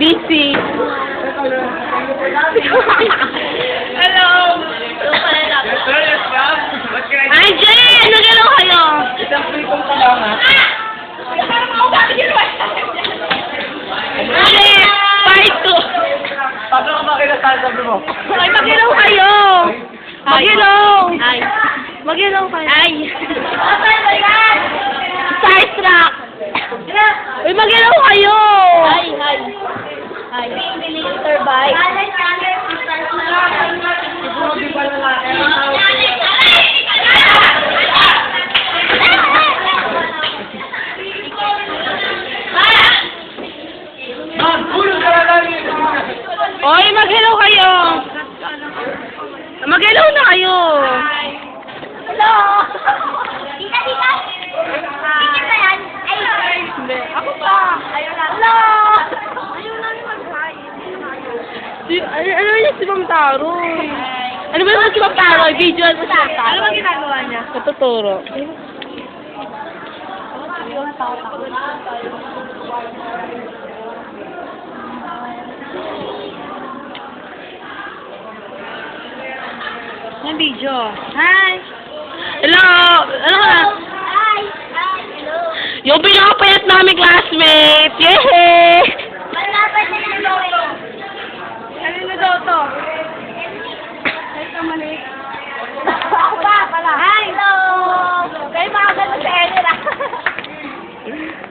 busy. Hello! Ay, Jay! Ano gano'n kayo? Isang pritong kalama. Ate! Part 2! Paano ka makinasal sabi mo? Ay, mag-ilaw kayo! Mag-ilaw! Ay. Mag-ilaw kayo. Ay. Starstruck! Uy, mag-ilaw kayo! Ay, hi. Hi. Mr. Bike. Siguro di ba lalaki? Hulog ka na lang yun. Oy, mag-ilaw kayo! Mag-ilaw na kayo! Hello! Tita, tita! Tita ba yan? Ay! Hindi. Ako pa! Ayun na. Hello! Ayaw namin mag-hi. Ano yun si Ma'am Taroy? Ano ba yun si Ma'am Taroy? Visual mo si Ma'am Taroy. Ano ba ginagawa niya? Natuturo. Yung video. Hi! Hello! Ano ka? Hi! Hi! Hello! Yung pinakapayat namin classmate! Yay!